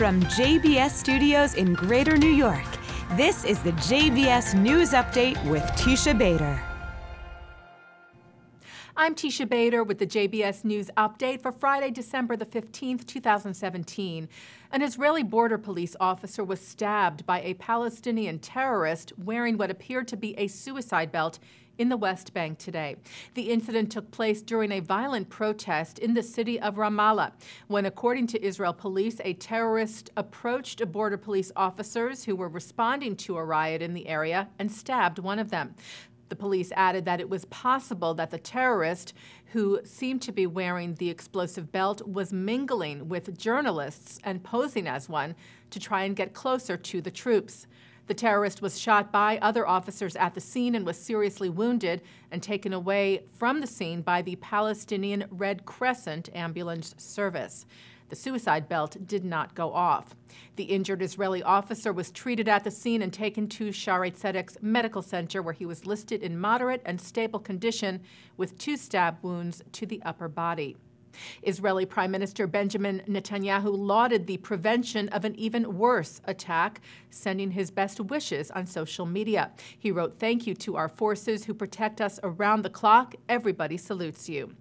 From JBS Studios in Greater New York, this is the JBS News Update with Teisha Bader. I'm Teisha Bader with the JBS News Update for Friday, December the 15th, 2017. An Israeli border police officer was stabbed by a Palestinian terrorist wearing what appeared to be a suicide belt in the West Bank today. The incident took place during a violent protest in the city of Ramallah, when, according to Israel police, a terrorist approached border police officers who were responding to a riot in the area and stabbed one of them. The police added that it was possible that the terrorist, who seemed to be wearing the explosive belt, was mingling with journalists and posing as one to try and get closer to the troops. The terrorist was shot by other officers at the scene and was seriously wounded and taken away from the scene by the Palestinian Red Crescent ambulance service. The suicide belt did not go off. The injured Israeli officer was treated at the scene and taken to Shaarei Tzedek's medical center, where he was listed in moderate and stable condition with 2 stab wounds to the upper body. Israeli Prime Minister Benjamin Netanyahu lauded the prevention of an even worse attack, sending his best wishes on social media. He wrote, "Thank you to our forces who protect us around the clock. Everybody salutes you."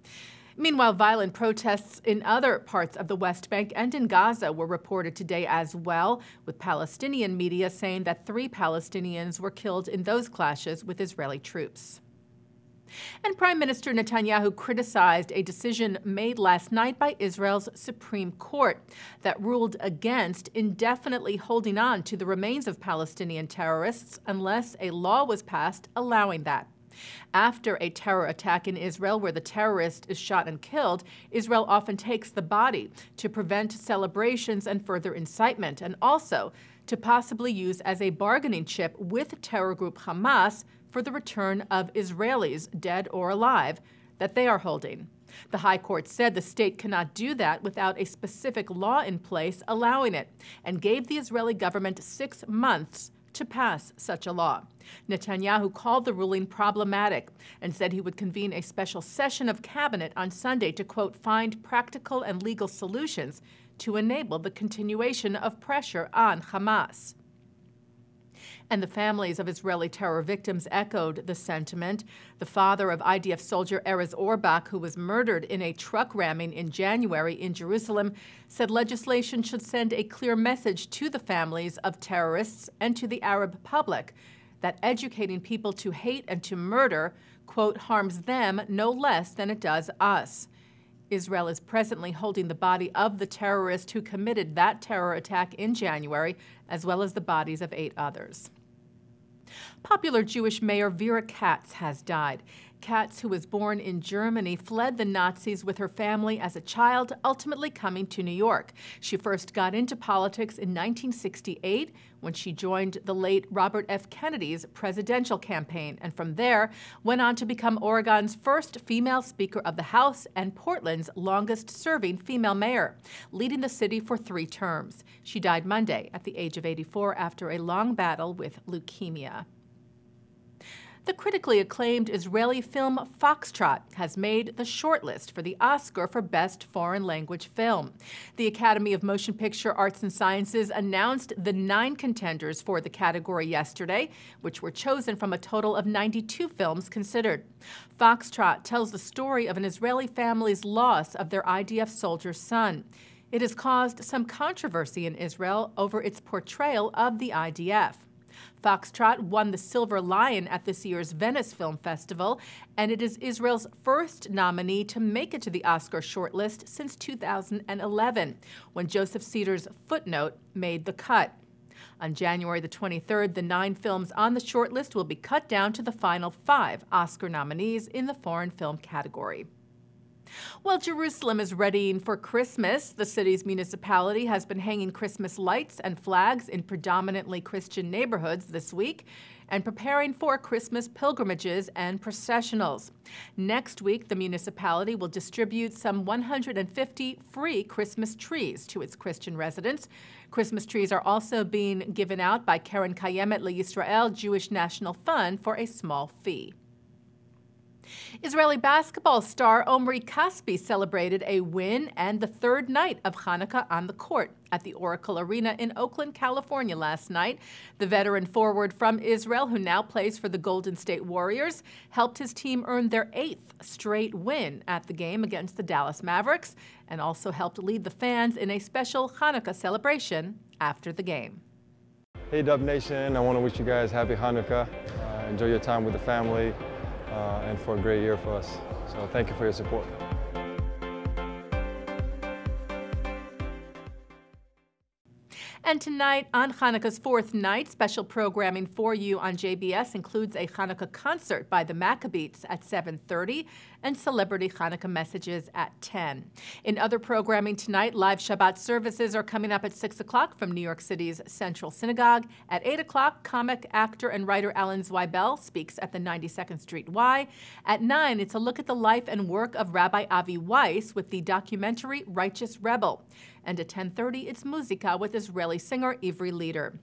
Meanwhile, violent protests in other parts of the West Bank and in Gaza were reported today as well, with Palestinian media saying that 3 Palestinians were killed in those clashes with Israeli troops. And Prime Minister Netanyahu criticized a decision made last night by Israel's Supreme Court that ruled against indefinitely holding on to the remains of Palestinian terrorists unless a law was passed allowing that. After a terror attack in Israel where the terrorist is shot and killed, Israel often takes the body to prevent celebrations and further incitement, and also to possibly use as a bargaining chip with terror group Hamas for the return of Israelis, dead or alive, that they are holding. The High Court said the state cannot do that without a specific law in place allowing it, and gave the Israeli government 6 months to pass such a law. Netanyahu called the ruling problematic and said he would convene a special session of cabinet on Sunday to, quote, find practical and legal solutions to enable the continuation of pressure on Hamas. And the families of Israeli terror victims echoed the sentiment. The father of IDF soldier Erez Orbach, who was murdered in a truck ramming in January in Jerusalem, said legislation should send a clear message to the families of terrorists and to the Arab public that educating people to hate and to murder, quote, harms them no less than it does us. Israel is presently holding the body of the terrorist who committed that terror attack in January, as well as the bodies of 8 others. Popular Jewish mayor Vera Katz has died. Katz, who was born in Germany, fled the Nazis with her family as a child, ultimately coming to New York. She first got into politics in 1968 when she joined the late Robert F. Kennedy's presidential campaign, and from there went on to become Oregon's first female Speaker of the House and Portland's longest-serving female mayor, leading the city for 3 terms. She died Monday at the age of 84 after a long battle with leukemia. The critically acclaimed Israeli film Foxtrot has made the shortlist for the Oscar for Best Foreign Language Film. The Academy of Motion Picture Arts and Sciences announced the 9 contenders for the category yesterday, which were chosen from a total of 92 films considered. Foxtrot tells the story of an Israeli family's loss of their IDF soldier's son. It has caused some controversy in Israel over its portrayal of the IDF. Foxtrot won the Silver Lion at this year's Venice Film Festival, and it is Israel's first nominee to make it to the Oscar shortlist since 2011, when Joseph Ceder's Footnote made the cut. On January the 23rd, the 9 films on the shortlist will be cut down to the final 5 Oscar nominees in the foreign film category. While Jerusalem is readying for Christmas, the city's municipality has been hanging Christmas lights and flags in predominantly Christian neighborhoods this week and preparing for Christmas pilgrimages and processionals. Next week, the municipality will distribute some 150 free Christmas trees to its Christian residents. Christmas trees are also being given out by Keren Kayemet LeYisrael Jewish National Fund for a small fee. Israeli basketball star Omri Caspi celebrated a win and the third night of Hanukkah on the court at the Oracle Arena in Oakland, California last night. The veteran forward from Israel, who now plays for the Golden State Warriors, helped his team earn their 8th straight win at the game against the Dallas Mavericks and also helped lead the fans in a special Hanukkah celebration after the game. Hey Dub Nation, I want to wish you guys happy Hanukkah. Enjoy your time with the family and for a great year for us. So thank you for your support. And tonight, on Hanukkah's fourth night, special programming for you on JBS includes a Hanukkah concert by the Maccabees at 7:30 and celebrity Hanukkah messages at 10. In other programming tonight, live Shabbat services are coming up at 6 o'clock from New York City's Central Synagogue. At 8 o'clock, comic, actor, and writer Alan Zweibel speaks at the 92nd Street Y. At 9, it's a look at the life and work of Rabbi Avi Weiss with the documentary Righteous Rebel. And at 10:30, it's Muzika with Israeli singer Ivri Lieder.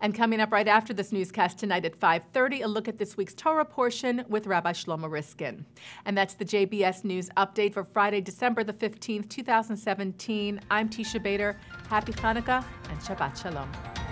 And coming up right after this newscast tonight at 5:30, a look at this week's Torah portion with Rabbi Shlomo Riskin. And that's the JBS News Update for Friday, December the 15th, 2017. I'm Teisha Bader. Happy Hanukkah and Shabbat Shalom.